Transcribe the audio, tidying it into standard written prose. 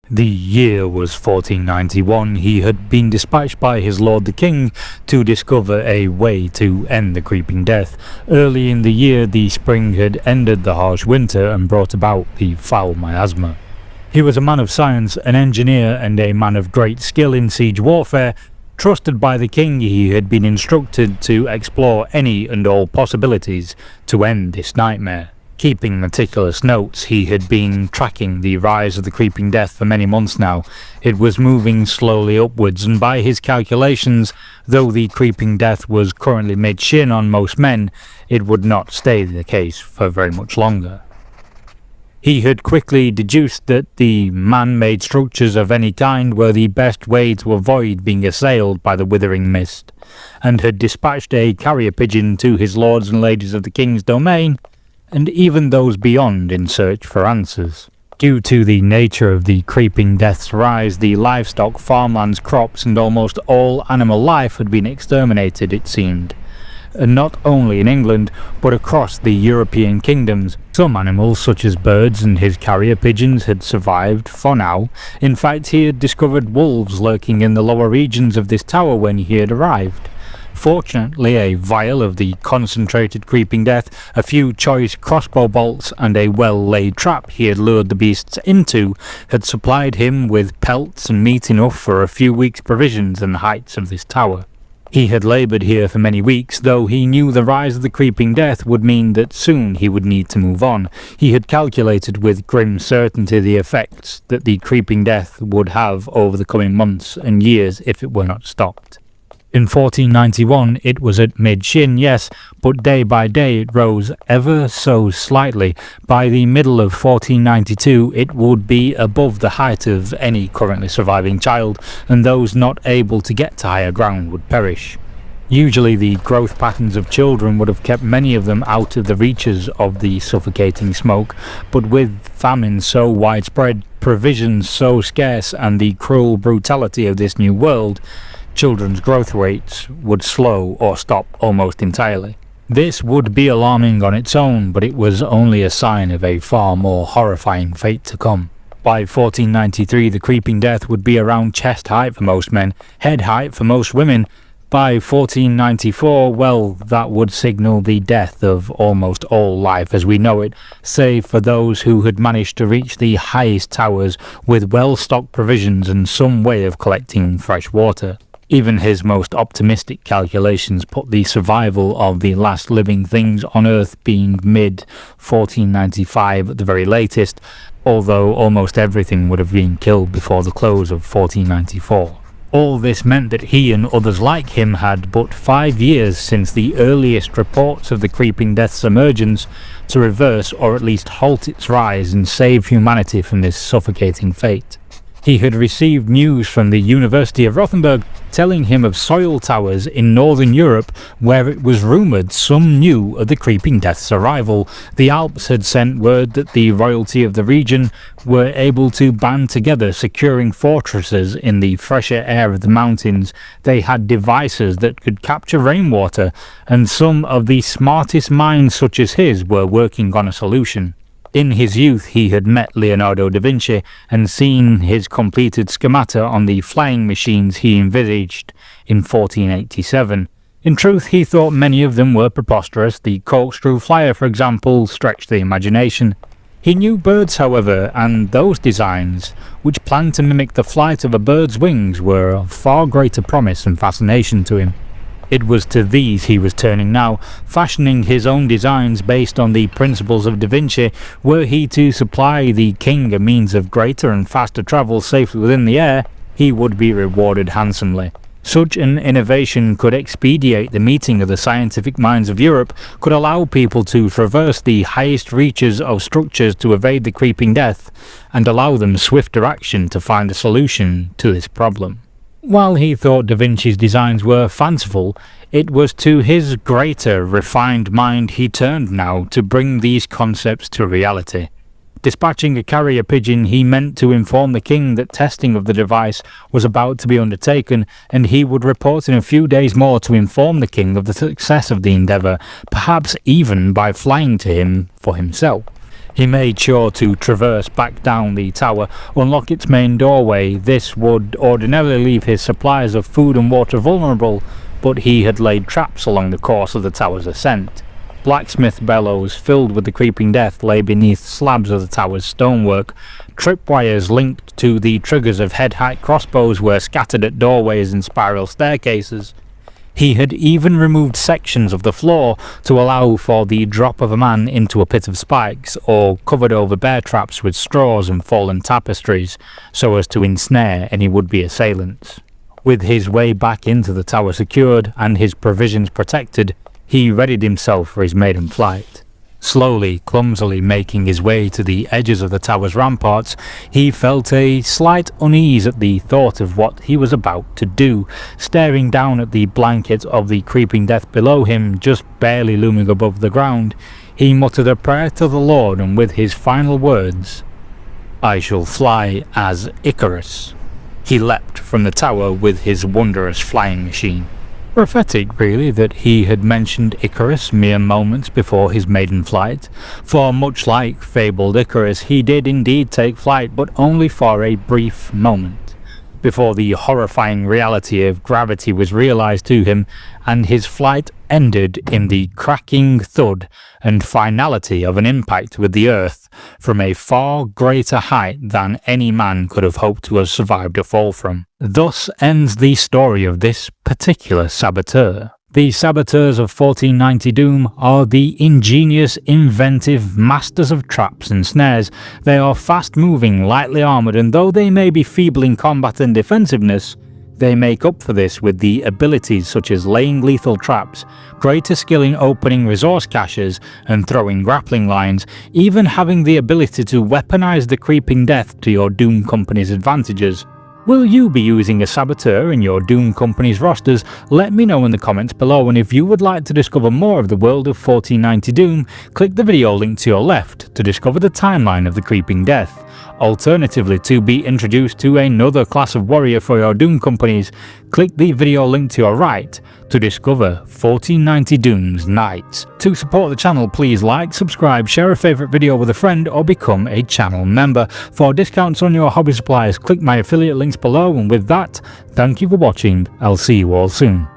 The year was 1491. He had been dispatched by his lord the king to discover a way to end the creeping death. Early in the year, the spring had ended the harsh winter and brought about the foul miasma. He was a man of science, an engineer, and a man of great skill in siege warfare. Trusted by the king, he had been instructed to explore any and all possibilities to end this nightmare. Keeping meticulous notes, he had been tracking the rise of the creeping death for many months now. It was moving slowly upwards, and by his calculations, though the creeping death was currently mid-shin on most men, it would not stay the case for very much longer. He had quickly deduced that the man-made structures of any kind were the best way to avoid being assailed by the withering mist, and had dispatched a carrier pigeon to his lords and ladies of the king's domain, and even those beyond in search for answers. Due to the nature of the creeping death's rise, the livestock, farmlands, crops, and almost all animal life had been exterminated, it seemed. And not only in England, but across the European kingdoms. Some animals, such as birds and his carrier pigeons, had survived for now. In fact, he had discovered wolves lurking in the lower regions of this tower when he had arrived. Fortunately, a vial of the concentrated creeping death, a few choice crossbow bolts, and a well-laid trap he had lured the beasts into had supplied him with pelts and meat enough for a few weeks' provisions in the heights of this tower. He had laboured here for many weeks, though he knew the rise of the creeping death would mean that soon he would need to move on. He had calculated with grim certainty the effects that the creeping death would have over the coming months and years if it were not stopped. In 1491 it was at mid-shin, yes, but day by day it rose ever so slightly. By the middle of 1492 it would be above the height of any currently surviving child, and those not able to get to higher ground would perish. Usually the growth patterns of children would have kept many of them out of the reaches of the suffocating smoke, but with famine so widespread, provisions so scarce, and the cruel brutality of this new world, children's growth rates would slow or stop almost entirely. This would be alarming on its own, but it was only a sign of a far more horrifying fate to come. By 1493 the creeping death would be around chest height for most men, head height for most women. By 1494, well, that would signal the death of almost all life as we know it, save for those who had managed to reach the highest towers with well-stocked provisions and some way of collecting fresh water. Even his most optimistic calculations put the survival of the last living things on Earth being mid-1495 at the very latest, although almost everything would have been killed before the close of 1494. All this meant that he and others like him had but 5 years since the earliest reports of the creeping death's emergence to reverse or at least halt its rise and save humanity from this suffocating fate. He had received news from the University of Rothenburg telling him of soil towers in northern Europe where it was rumoured some knew of the creeping death's arrival. The Alps had sent word that the royalty of the region were able to band together, securing fortresses in the fresher air of the mountains. They had devices that could capture rainwater, and some of the smartest minds such as his were working on a solution. In his youth he had met Leonardo da Vinci and seen his completed schemata on the flying machines he envisaged in 1487. In truth, he thought many of them were preposterous. The corkscrew flyer, for example, stretched the imagination. He knew birds, however, and those designs, which planned to mimic the flight of a bird's wings, were of far greater promise and fascination to him. It was to these he was turning now, fashioning his own designs based on the principles of Da Vinci. Were he to supply the king a means of greater and faster travel safely within the air, he would be rewarded handsomely. Such an innovation could expedite the meeting of the scientific minds of Europe, could allow people to traverse the highest reaches of structures to evade the creeping death, and allow them swifter action to find a solution to this problem. While he thought Da Vinci's designs were fanciful, it was to his greater, refined mind he turned now to bring these concepts to reality. Dispatching a carrier pigeon, he meant to inform the king that testing of the device was about to be undertaken, and he would report in a few days more to inform the king of the success of the endeavour, perhaps even by flying to him for himself. He made sure to traverse back down the tower, unlock its main doorway. This would ordinarily leave his supplies of food and water vulnerable, but he had laid traps along the course of the tower's ascent. Blacksmith bellows filled with the creeping death lay beneath slabs of the tower's stonework. Tripwires linked to the triggers of head-height crossbows were scattered at doorways and spiral staircases. He had even removed sections of the floor to allow for the drop of a man into a pit of spikes, or covered over bear traps with straws and fallen tapestries, so as to ensnare any would-be assailants. With his way back into the tower secured and his provisions protected, he readied himself for his maiden flight. Slowly, clumsily making his way to the edges of the tower's ramparts, he felt a slight unease at the thought of what he was about to do. Staring down at the blanket of the creeping death below him, just barely looming above the ground, he muttered a prayer to the Lord, and with his final words, "I shall fly as Icarus," he leapt from the tower with his wondrous flying machine. Prophetic, really, that he had mentioned Icarus mere moments before his maiden flight, for much like fabled Icarus, he did indeed take flight, but only for a brief moment, before the horrifying reality of gravity was realized to him, and his flight ended in the cracking thud and finality of an impact with the earth from a far greater height than any man could have hoped to have survived a fall from. Thus ends the story of this particular saboteur. The saboteurs of 1490 Doom are the ingenious, inventive masters of traps and snares. They are fast-moving, lightly armoured, and though they may be feeble in combat and defensiveness, they make up for this with the abilities such as laying lethal traps, greater skill in opening resource caches and throwing grappling lines, even having the ability to weaponize the creeping death to your Doom Company's advantages. Will you be using a saboteur in your Doom Company's rosters? Let me know in the comments below, and if you would like to discover more of the world of 1490 Doom, click the video link to your left to discover the timeline of the creeping death. Alternatively, to be introduced to another class of warrior for your Doom Companies, click the video link to your right to discover 1490 Doom's Knights. To support the channel, please like, subscribe, share a favourite video with a friend, or become a channel member. For discounts on your hobby supplies, click my affiliate links below, and with that, thank you for watching. I'll see you all soon.